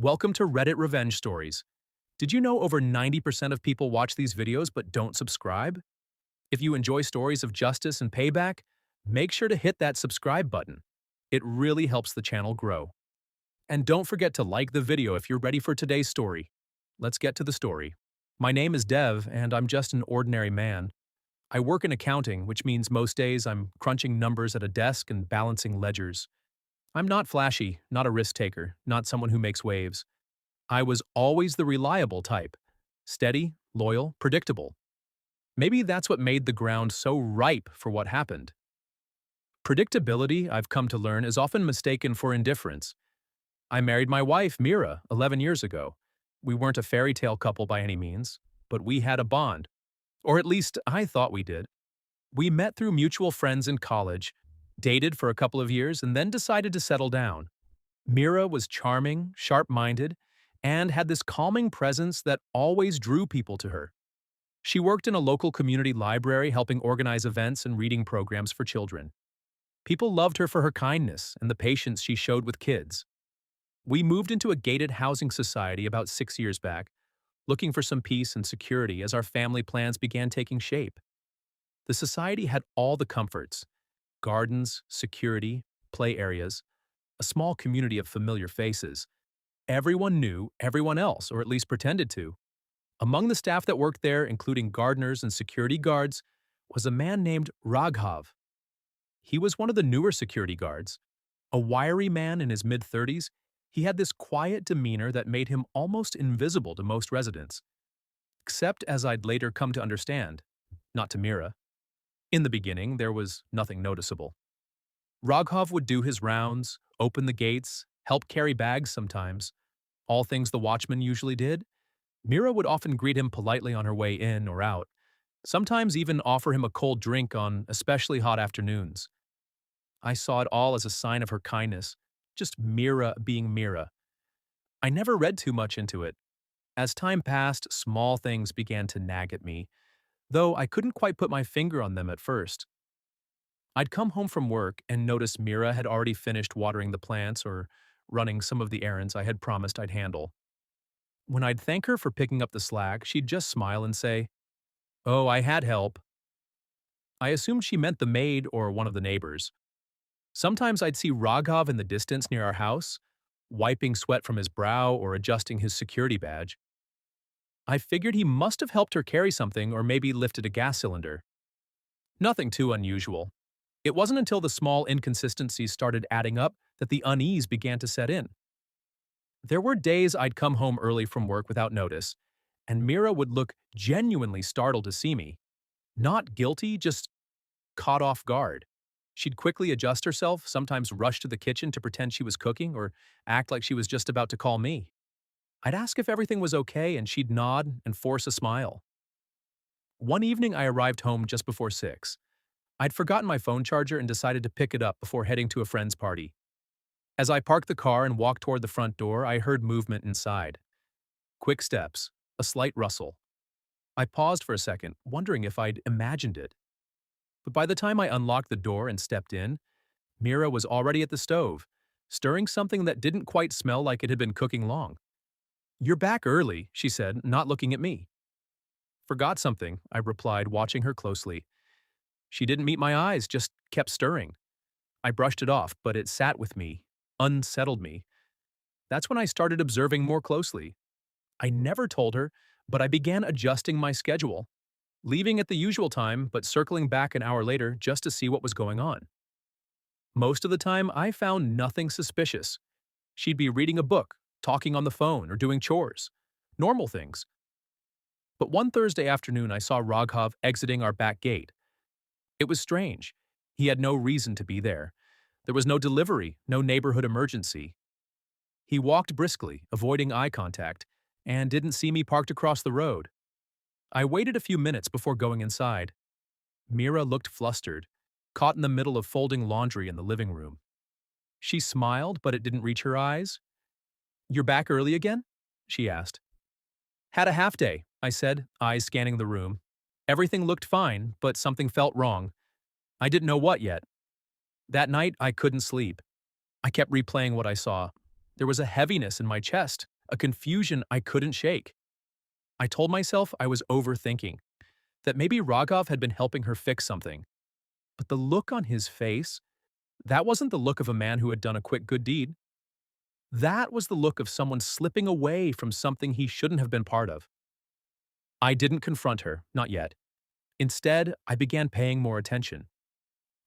Welcome to Reddit Revenge Stories. Did you know over 90% of people watch these videos but don't subscribe? If you enjoy stories of justice and payback, make sure to hit that subscribe button. It really helps the channel grow. And don't forget to like the video if you're ready for today's story. Let's get to the story. My name is Dev, and I'm just an ordinary man. I work in accounting, which means most days I'm crunching numbers at a desk and balancing ledgers. I'm not flashy, not a risk taker, not someone who makes waves. I was always the reliable type. Steady, loyal, predictable. Maybe that's what made the ground so ripe for what happened. Predictability, I've come to learn, is often mistaken for indifference. I married my wife, Mira, 11 years ago. We weren't a fairy tale couple by any means, but we had a bond. Or at least I thought we did. We met through mutual friends in college, dated for a couple of years, and then decided to settle down. Mira was charming, sharp-minded, and had this calming presence that always drew people to her. She worked in a local community library helping organize events and reading programs for children. People loved her for her kindness and the patience she showed with kids. We moved into a gated housing society about 6 years back, looking for some peace and security as our family plans began taking shape. The society had all the comforts: gardens, security, play areas, a small community of familiar faces. Everyone knew everyone else, or at least pretended to. Among the staff that worked there, including gardeners and security guards, was a man named Raghav. He was one of the newer security guards. A wiry man in his mid-30s, he had this quiet demeanor that made him almost invisible to most residents. Except, as I'd later come to understand, not to Mira. In the beginning, there was nothing noticeable. Raghav would do his rounds, open the gates, help carry bags sometimes. All things the watchman usually did. Mira would often greet him politely on her way in or out, sometimes even offer him a cold drink on especially hot afternoons. I saw it all as a sign of her kindness, just Mira being Mira. I never read too much into it. As time passed, small things began to nag at me, though I couldn't quite put my finger on them at first. I'd come home from work and notice Mira had already finished watering the plants or running some of the errands I had promised I'd handle. When I'd thank her for picking up the slack, she'd just smile and say, "Oh, I had help." I assumed she meant the maid or one of the neighbors. Sometimes I'd see Raghav in the distance near our house, wiping sweat from his brow or adjusting his security badge. I figured he must have helped her carry something or maybe lifted a gas cylinder. Nothing too unusual. It wasn't until the small inconsistencies started adding up that the unease began to set in. There were days I'd come home early from work without notice, and Mira would look genuinely startled to see me. Not guilty, just caught off guard. She'd quickly adjust herself, sometimes rush to the kitchen to pretend she was cooking or act like she was just about to call me. I'd ask if everything was okay, and she'd nod and force a smile. One evening I arrived home just before 6. I'd forgotten my phone charger and decided to pick it up before heading to a friend's party. As I parked the car and walked toward the front door, I heard movement inside. Quick steps, a slight rustle. I paused for a second, wondering if I'd imagined it. But by the time I unlocked the door and stepped in, Mira was already at the stove, stirring something that didn't quite smell like it had been cooking long. "You're back early," she said, not looking at me. "Forgot something," I replied, watching her closely. She didn't meet my eyes, just kept stirring. I brushed it off, but it sat with me, unsettled me. That's when I started observing more closely. I never told her, but I began adjusting my schedule, leaving at the usual time but circling back an hour later just to see what was going on. Most of the time, I found nothing suspicious. She'd be reading a book, talking on the phone, or doing chores. Normal things. But one Thursday afternoon, I saw Raghav exiting our back gate. It was strange. He had no reason to be there. There was no delivery, no neighborhood emergency. He walked briskly, avoiding eye contact, and didn't see me parked across the road. I waited a few minutes before going inside. Mira looked flustered, caught in the middle of folding laundry in the living room. She smiled, but it didn't reach her eyes. "You're back early again?" she asked. "Had a half day," I said, eyes scanning the room. Everything looked fine, but something felt wrong. I didn't know what yet. That night, I couldn't sleep. I kept replaying what I saw. There was a heaviness in my chest, a confusion I couldn't shake. I told myself I was overthinking, that maybe Raghav had been helping her fix something. But the look on his face, that wasn't the look of a man who had done a quick good deed. That was the look of someone slipping away from something he shouldn't have been part of. I didn't confront her, not yet. Instead, I began paying more attention.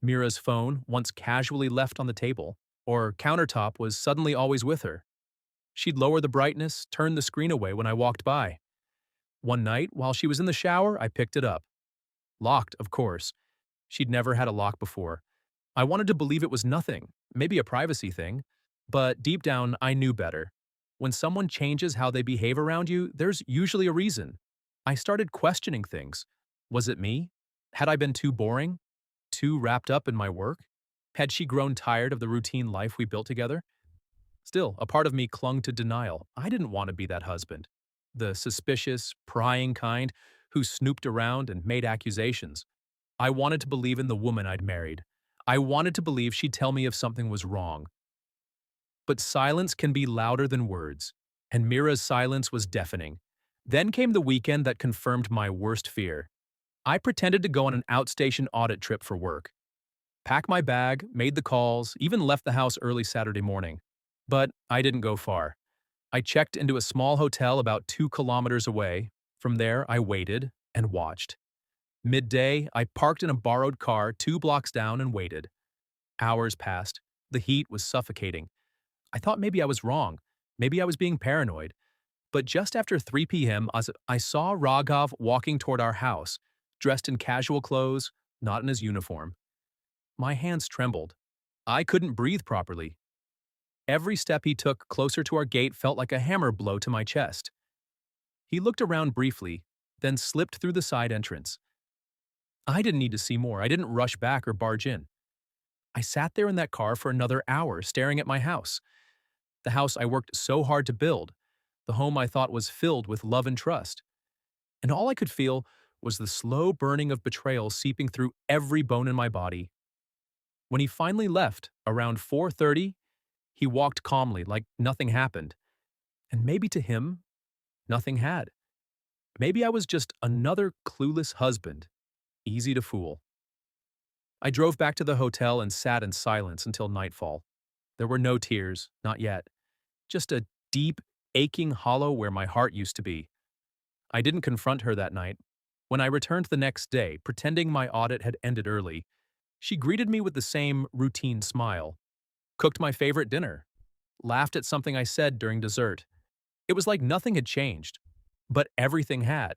Mira's phone, once casually left on the table, or countertop, was suddenly always with her. She'd lower the brightness, turn the screen away when I walked by. One night, while she was in the shower, I picked it up. Locked, of course. She'd never had a lock before. I wanted to believe it was nothing, maybe a privacy thing, but deep down, I knew better. When someone changes how they behave around you, there's usually a reason. I started questioning things. Was it me? Had I been too boring? Too wrapped up in my work? Had she grown tired of the routine life we built together? Still, a part of me clung to denial. I didn't want to be that husband. The suspicious, prying kind who snooped around and made accusations. I wanted to believe in the woman I'd married. I wanted to believe she'd tell me if something was wrong. But silence can be louder than words, and Mira's silence was deafening. Then came the weekend that confirmed my worst fear. I pretended to go on an outstation audit trip for work. Packed my bag, made the calls, even left the house early Saturday morning. But I didn't go far. I checked into a small hotel about 2 kilometers away. From there, I waited and watched. Midday, I parked in a borrowed car 2 blocks down and waited. Hours passed. The heat was suffocating. I thought maybe I was wrong. Maybe I was being paranoid. But just after 3 p.m., I saw Raghav walking toward our house, dressed in casual clothes, not in his uniform. My hands trembled. I couldn't breathe properly. Every step he took closer to our gate felt like a hammer blow to my chest. He looked around briefly, then slipped through the side entrance. I didn't need to see more. I didn't rush back or barge in. I sat there in that car for another hour staring at my house. The house I worked so hard to build. The home I thought was filled with love and trust. And all I could feel was the slow burning of betrayal seeping through every bone in my body. When he finally left, around 4:30, he walked calmly like nothing happened. And maybe to him, nothing had. Maybe I was just another clueless husband, easy to fool. I drove back to the hotel and sat in silence until nightfall. There were no tears, not yet. Just a deep, aching hollow where my heart used to be. I didn't confront her that night. When I returned the next day, pretending my audit had ended early, she greeted me with the same routine smile, cooked my favorite dinner, laughed at something I said during dessert. It was like nothing had changed, but everything had.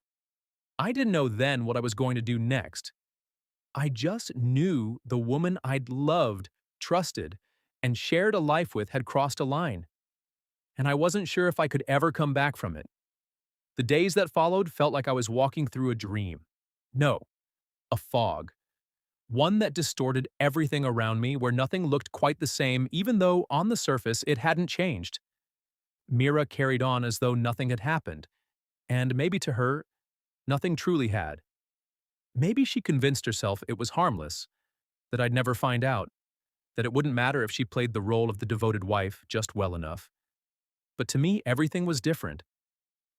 I didn't know then what I was going to do next. I just knew the woman I'd loved, trusted, and shared a life with had crossed a line, and I wasn't sure if I could ever come back from it. The days that followed felt like I was walking through a dream. No, a fog. One that distorted everything around me, where nothing looked quite the same even though on the surface it hadn't changed. Mira carried on as though nothing had happened, and maybe to her, nothing truly had. Maybe she convinced herself it was harmless, that I'd never find out, that it wouldn't matter if she played the role of the devoted wife just well enough. But to me, everything was different.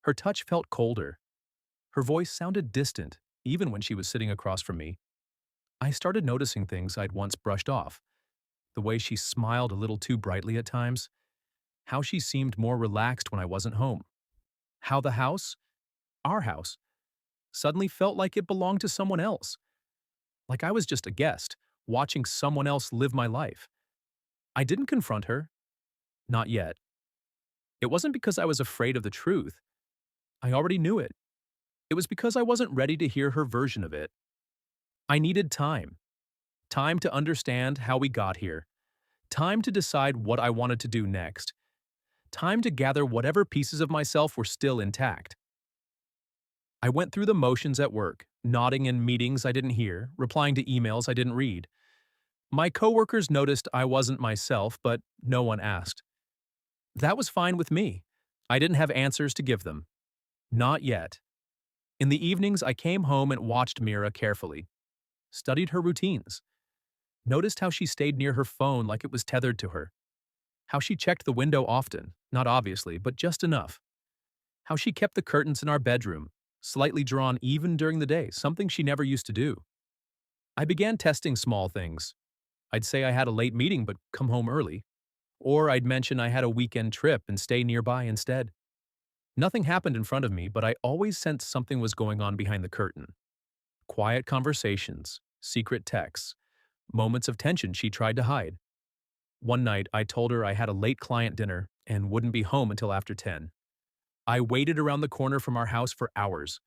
Her touch felt colder. Her voice sounded distant, even when she was sitting across from me. I started noticing things I'd once brushed off. The way she smiled a little too brightly at times. How she seemed more relaxed when I wasn't home. How the house, our house, suddenly felt like it belonged to someone else. Like I was just a guest, watching someone else live my life. I didn't confront her. Not yet. It wasn't because I was afraid of the truth. I already knew it. It was because I wasn't ready to hear her version of it. I needed time. Time to understand how we got here. Time to decide what I wanted to do next. Time to gather whatever pieces of myself were still intact. I went through the motions at work, nodding in meetings I didn't hear, replying to emails I didn't read. My coworkers noticed I wasn't myself, but no one asked. That was fine with me. I didn't have answers to give them. Not yet. In the evenings, I came home and watched Mira carefully. Studied her routines. Noticed how she stayed near her phone like it was tethered to her. How she checked the window often, not obviously, but just enough. How she kept the curtains in our bedroom, slightly drawn even during the day, something she never used to do. I began testing small things. I'd say I had a late meeting but come home early. Or I'd mention I had a weekend trip and stay nearby instead. Nothing happened in front of me, but I always sensed something was going on behind the curtain. Quiet conversations, secret texts, moments of tension she tried to hide. One night, I told her I had a late client dinner and wouldn't be home until after 10. I waited around the corner from our house for hours.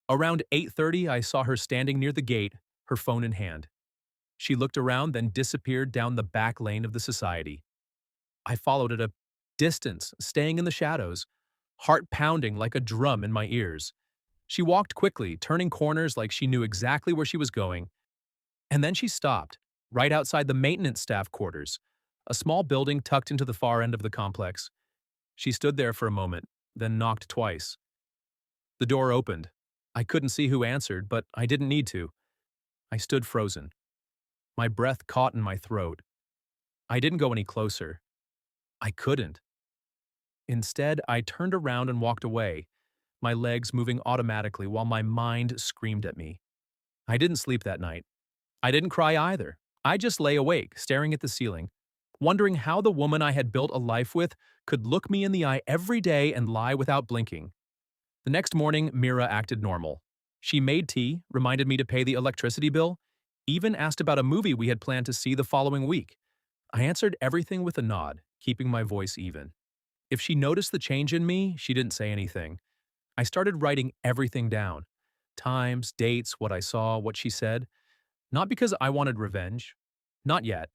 Around 8:30, I saw her standing near the gate, her phone in hand. She looked around, then disappeared down the back lane of the society. I followed at a distance, staying in the shadows, heart pounding like a drum in my ears. She walked quickly, turning corners like she knew exactly where she was going, and then she stopped, right outside the maintenance staff quarters, a small building tucked into the far end of the complex. She stood there for a moment, then knocked twice. The door opened. I couldn't see who answered, but I didn't need to. I stood frozen. My breath caught in my throat. I didn't go any closer. I couldn't. Instead, I turned around and walked away, my legs moving automatically while my mind screamed at me. I didn't sleep that night. I didn't cry either. I just lay awake, staring at the ceiling, wondering how the woman I had built a life with could look me in the eye every day and lie without blinking. The next morning, Mira acted normal. She made tea, reminded me to pay the electricity bill, even asked about a movie we had planned to see the following week. I answered everything with a nod, keeping my voice even. If she noticed the change in me, she didn't say anything. I started writing everything down. Times, dates, what I saw, what she said. Not because I wanted revenge. Not yet.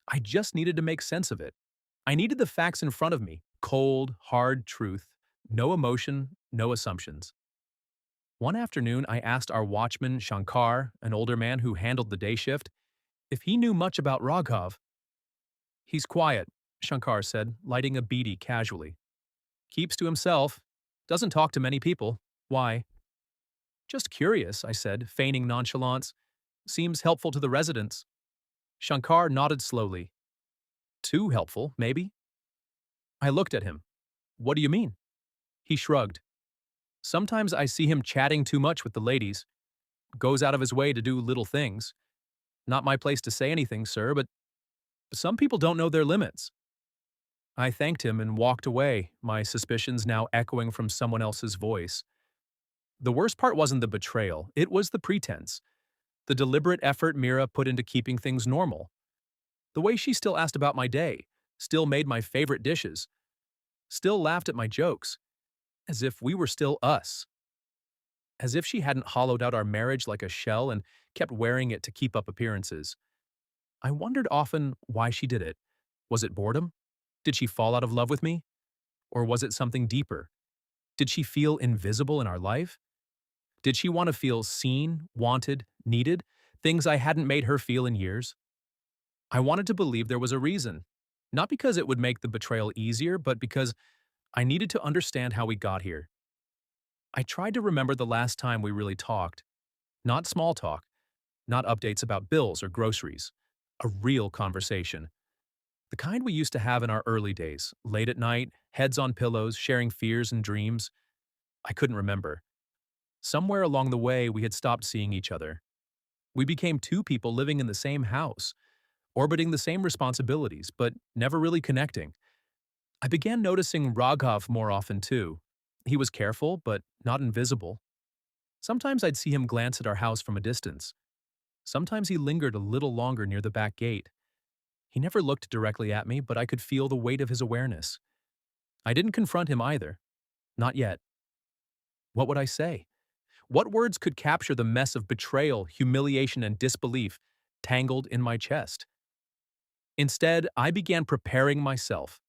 I just needed to make sense of it. I needed the facts in front of me. Cold, hard truth. No emotion, no assumptions. One afternoon, I asked our watchman, Shankar, an older man who handled the day shift, if he knew much about Raghav. He's quiet, Shankar said, lighting a beedi casually. Keeps to himself. Doesn't talk to many people. Why? Just curious, I said, feigning nonchalance. Seems helpful to the residents. Shankar nodded slowly. Too helpful, maybe? I looked at him. What do you mean? He shrugged. Sometimes I see him chatting too much with the ladies. Goes out of his way to do little things. Not my place to say anything, sir, but some people don't know their limits. I thanked him and walked away, my suspicions now echoing from someone else's voice. The worst part wasn't the betrayal, it was the pretense. The deliberate effort Mira put into keeping things normal. The way she still asked about my day, still made my favorite dishes, still laughed at my jokes, as if we were still us. As if she hadn't hollowed out our marriage like a shell and kept wearing it to keep up appearances. I wondered often why she did it. Was it boredom? Did she fall out of love with me? Or was it something deeper? Did she feel invisible in our life? Did she want to feel seen, wanted, needed, things I hadn't made her feel in years? I wanted to believe there was a reason, not because it would make the betrayal easier, but because I needed to understand how we got here. I tried to remember the last time we really talked. Not small talk, not updates about bills or groceries. A real conversation. The kind we used to have in our early days, late at night, heads on pillows, sharing fears and dreams. I couldn't remember. Somewhere along the way, we had stopped seeing each other. We became two people living in the same house, orbiting the same responsibilities, but never really connecting. I began noticing Raghav more often too. He was careful, but not invisible. Sometimes I'd see him glance at our house from a distance. Sometimes he lingered a little longer near the back gate. He never looked directly at me, but I could feel the weight of his awareness. I didn't confront him either. Not yet. What would I say? What words could capture the mess of betrayal, humiliation, and disbelief tangled in my chest? Instead, I began preparing myself.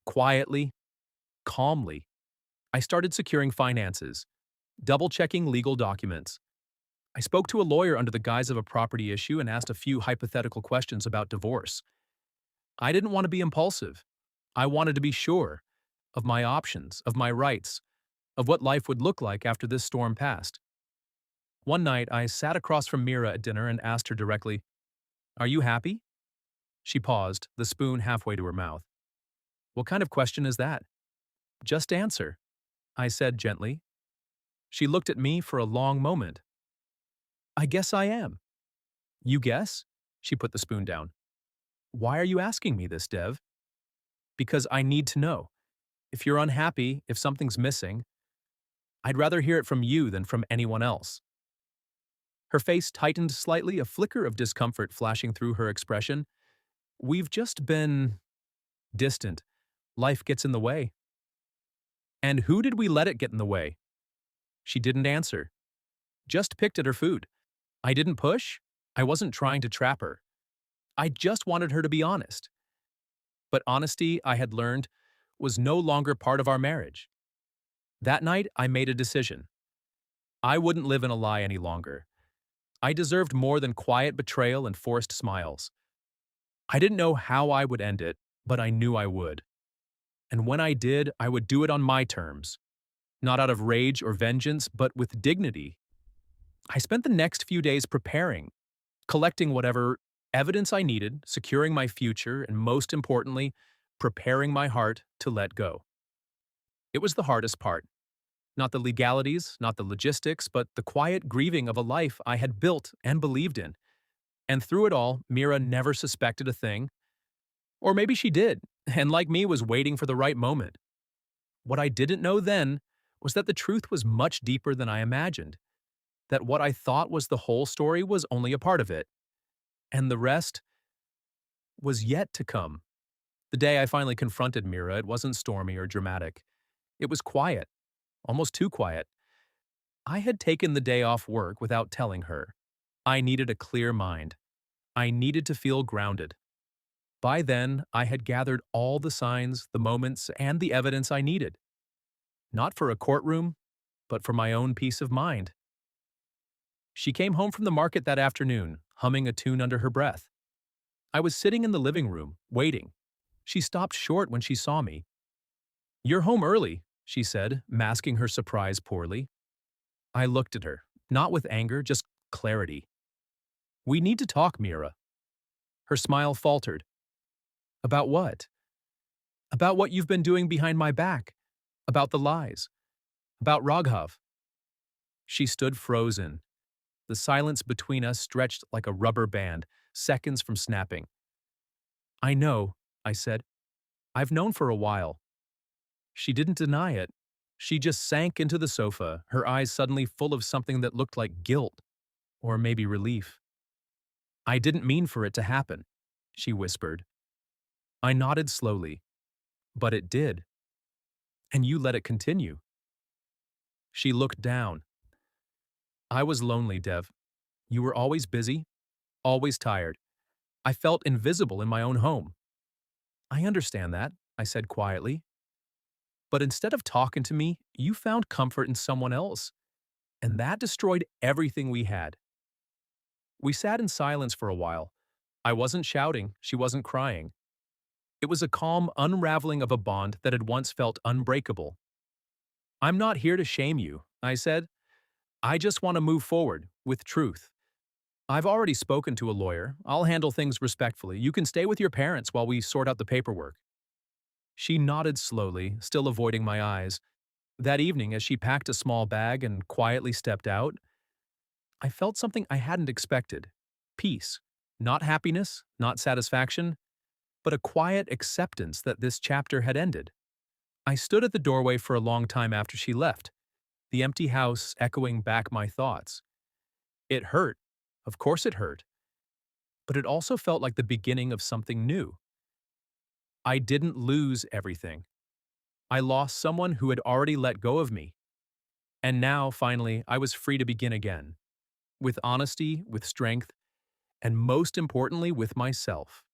Quietly, calmly. I started securing finances, double-checking legal documents. I spoke to a lawyer under the guise of a property issue and asked a few hypothetical questions about divorce. I didn't want to be impulsive. I wanted to be sure of my options, of my rights, of what life would look like after this storm passed. One night, I sat across from Mira at dinner and asked her directly, "Are you happy?" She paused, the spoon halfway to her mouth. What kind of question is that? Just answer, I said gently. She looked at me for a long moment. I guess I am. You guess? She put the spoon down. Why are you asking me this, Dev? Because I need to know. If you're unhappy, if something's missing, I'd rather hear it from you than from anyone else. Her face tightened slightly, a flicker of discomfort flashing through her expression. We've just been distant. Life gets in the way. And who did we let it get in the way? She didn't answer. Just picked at her food. I didn't push. I wasn't trying to trap her. I just wanted her to be honest. But honesty, I had learned, was no longer part of our marriage. That night, I made a decision. I wouldn't live in a lie any longer. I deserved more than quiet betrayal and forced smiles. I didn't know how I would end it, but I knew I would. And when I did, I would do it on my terms. Not out of rage or vengeance, but with dignity. I spent the next few days preparing, collecting whatever evidence I needed, securing my future, and most importantly, preparing my heart to let go. It was the hardest part. Not the legalities, not the logistics, but the quiet grieving of a life I had built and believed in. And through it all, Mira never suspected a thing. Or maybe she did, and like me was waiting for the right moment. What I didn't know then was that the truth was much deeper than I imagined. That what I thought was the whole story was only a part of it. And the rest was yet to come. The day I finally confronted Mira, it wasn't stormy or dramatic. It was quiet, almost too quiet. I had taken the day off work without telling her. I needed a clear mind. I needed to feel grounded. By then, I had gathered all the signs, the moments, and the evidence I needed. Not for a courtroom, but for my own peace of mind. She came home from the market that afternoon, humming a tune under her breath. I was sitting in the living room, waiting. She stopped short when she saw me. "You're home early," she said, masking her surprise poorly. I looked at her, not with anger, just clarity. "We need to talk, Mira." Her smile faltered. "About what?" "About what you've been doing behind my back. About the lies. About Raghav." She stood frozen. The silence between us stretched like a rubber band, seconds from snapping. "I know," I said. "I've known for a while." She didn't deny it. She just sank into the sofa, her eyes suddenly full of something that looked like guilt, or maybe relief. "I didn't mean for it to happen," she whispered. I nodded slowly. "But it did. And you let it continue." She looked down. "I was lonely, Dev. You were always busy, always tired. I felt invisible in my own home." "I understand that," I said quietly. "But instead of talking to me, you found comfort in someone else. And that destroyed everything we had." We sat in silence for a while. I wasn't shouting, she wasn't crying. It was a calm unraveling of a bond that had once felt unbreakable. "I'm not here to shame you," I said. "I just want to move forward, with truth. I've already spoken to a lawyer. I'll handle things respectfully. You can stay with your parents while we sort out the paperwork." She nodded slowly, still avoiding my eyes. That evening, as she packed a small bag and quietly stepped out, I felt something I hadn't expected. Peace. Not happiness, not satisfaction, but a quiet acceptance that this chapter had ended. I stood at the doorway for a long time after she left, the empty house echoing back my thoughts. It hurt. Of course it hurt. But it also felt like the beginning of something new. I didn't lose everything. I lost someone who had already let go of me. And now, finally, I was free to begin again. With honesty, with strength, and most importantly, with myself.